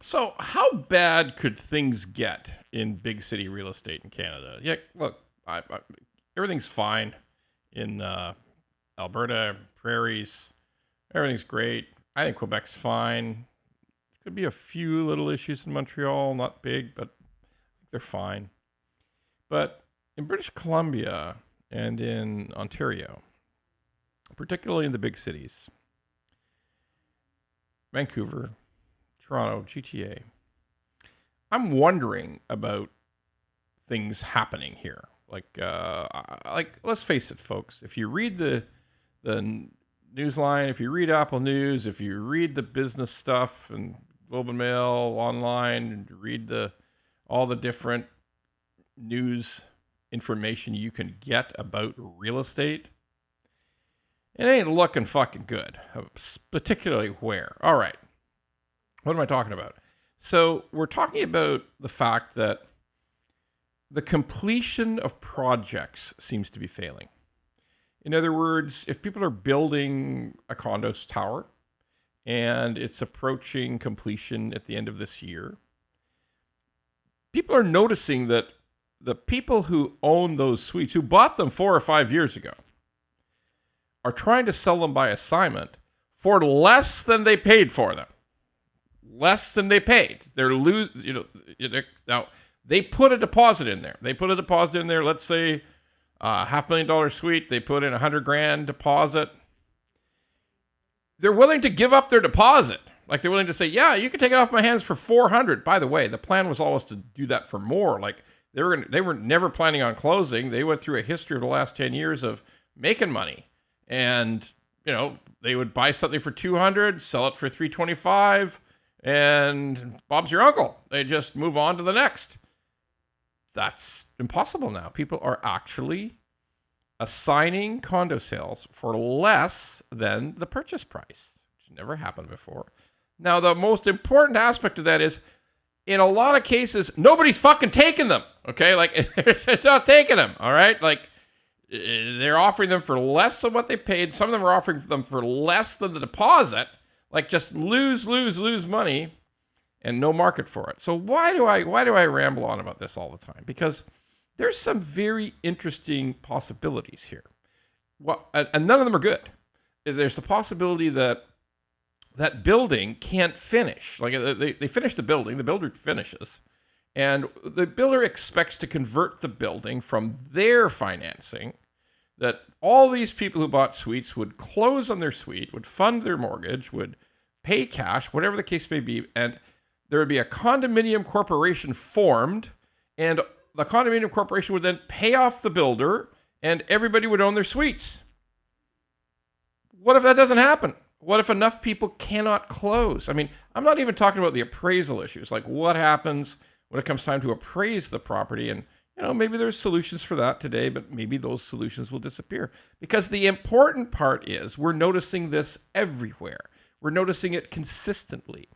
So, how bad could things get in big city real estate in Canada? Yeah, look, everything's fine in Alberta, prairies. Everything's great. I think Quebec's fine. Could be a few little issues in Montreal, not big, but they're fine. But in British Columbia and in Ontario, particularly in the big cities, Vancouver, Toronto, GTA, I'm wondering about things happening here. Like let's face it, folks. If you read the Newsline, if you read Apple News, if you read the business stuff and Globe and Mail online, and read all the different news information you can get about real estate, it ain't looking fucking good. Particularly where? All right. What am I talking about? So we're talking about the fact that the completion of projects seems to be failing. In other words, if people are building a condo tower and it's approaching completion at the end of this year, people are noticing that the people who own those suites, who bought them 4 or 5 years ago, are trying to sell them by assignment for less than they paid for them. Less than they paid. Now they put a deposit in there. Let's say $500,000 suite. They put in $100,000 deposit. They're willing to give up their deposit. Like they're willing to say, yeah, you can take it off my hands for $400,000. By the way, the plan was always to do that for more. Like they were never planning on closing. They went through a history of the last 10 years of making money, and they would buy something for $200,000, sell it for $325,000. And Bob's your uncle. They just move on to the next. That's impossible now. People are actually assigning condo sales for less than the purchase price, which never happened before. Now, the most important aspect of that is, in a lot of cases, nobody's fucking taking them. Okay, like it's not taking them. All right, like they're offering them for less than what they paid. Some of them are offering them for less than the deposit. Like just lose money and no market for it. So why do I ramble on about this all the time? Because there's some very interesting possibilities here. Well, and none of them are good. There's the possibility that that building can't finish. Like they finish the building, the builder finishes, and the builder expects to convert the building from their financing, that all these people who bought suites would close on their suite, would fund their mortgage, would pay cash, whatever the case may be, and there would be a condominium corporation formed, and the condominium corporation would then pay off the builder, and everybody would own their suites. What if that doesn't happen? What if enough people cannot close? I mean, I'm not even talking about the appraisal issues, like what happens when it comes time to appraise the property, and maybe there's solutions for that today, but maybe those solutions will disappear. Because the important part is we're noticing this everywhere. We're noticing it consistently.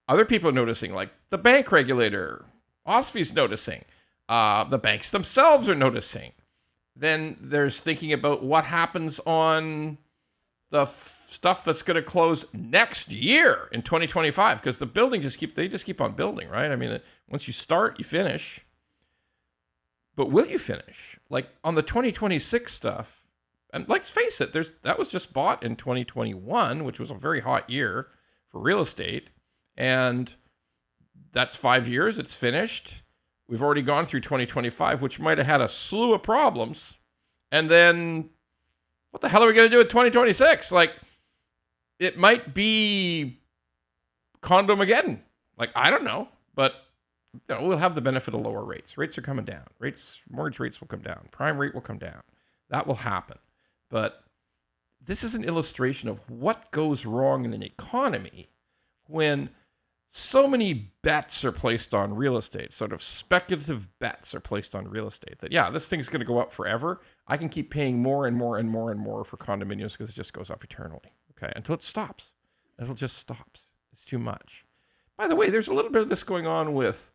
Other people are noticing, like the bank regulator, OSFI's noticing. The banks themselves are noticing. Then there's thinking about what happens on the stuff that's going to close next year in 2025, because the building just keep on building, right? I mean, once you start, you finish. But will you finish? Like on the 2026 stuff, and let's face it, that was just bought in 2021, which was a very hot year for real estate. And that's 5 years, it's finished. We've already gone through 2025, which might have had a slew of problems. And then what the hell are we going to do in 2026? Like, it might be Condomageddon. Like, I don't know, but we'll have the benefit of lower rates. Rates are coming down. Mortgage rates will come down. Prime rate will come down. That will happen. But this is an illustration of what goes wrong in an economy when so many bets are placed on real estate, sort of speculative bets are placed on real estate, that, yeah, this thing's going to go up forever. I can keep paying more and more and more and more for condominiums because it just goes up eternally. Okay, until it stops. Until it just stops. It's too much. By the way, there's a little bit of this going on with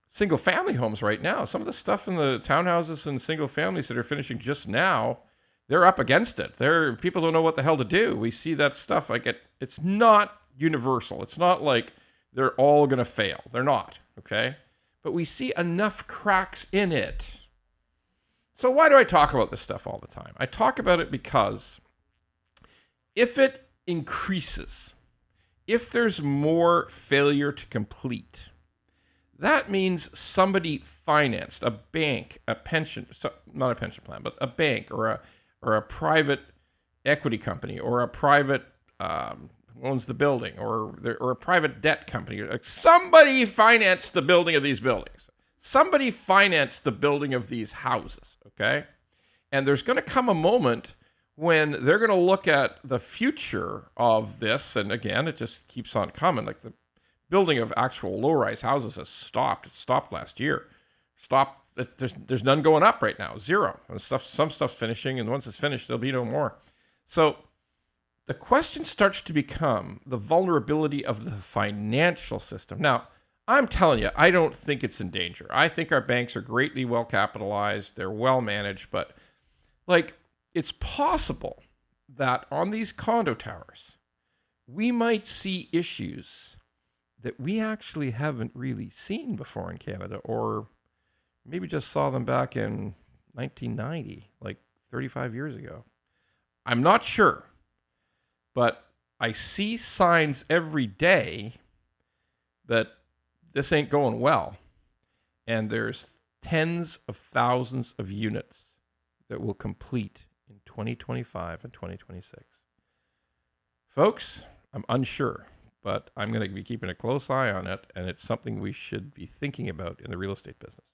single family homes right now. Some of the stuff in the townhouses and single families that are finishing just now, they're up against it. People don't know what the hell to do. We see that stuff. Like it's not universal. It's not like they're all going to fail. They're not, okay? But we see enough cracks in it. So why do I talk about this stuff all the time? I talk about it because if it increases, if there's more failure to complete, that means somebody financed, a bank, a pension, not a pension plan, but a bank or a private equity company or a private owns the building or a private debt company. Like somebody financed the building of these buildings. Somebody financed the building of these houses, okay? And there's going to come a moment when they're going to look at the future of this, and again, it just keeps on coming. Like the building of actual low-rise houses has stopped. It stopped last year. There's none going up right now. Zero. And some stuff's finishing, and once it's finished, there'll be no more. So the question starts to become the vulnerability of the financial system. Now, I'm telling you, I don't think it's in danger. I think our banks are greatly well capitalized. They're well managed, but like it's possible that on these condo towers, we might see issues that we actually haven't really seen before in Canada, or maybe just saw them back in 1990, like 35 years ago. I'm not sure, but I see signs every day that this ain't going well. And there's tens of thousands of units that will complete in 2025 and 2026. Folks, I'm unsure, but I'm going to be keeping a close eye on it, and it's something we should be thinking about in the real estate business.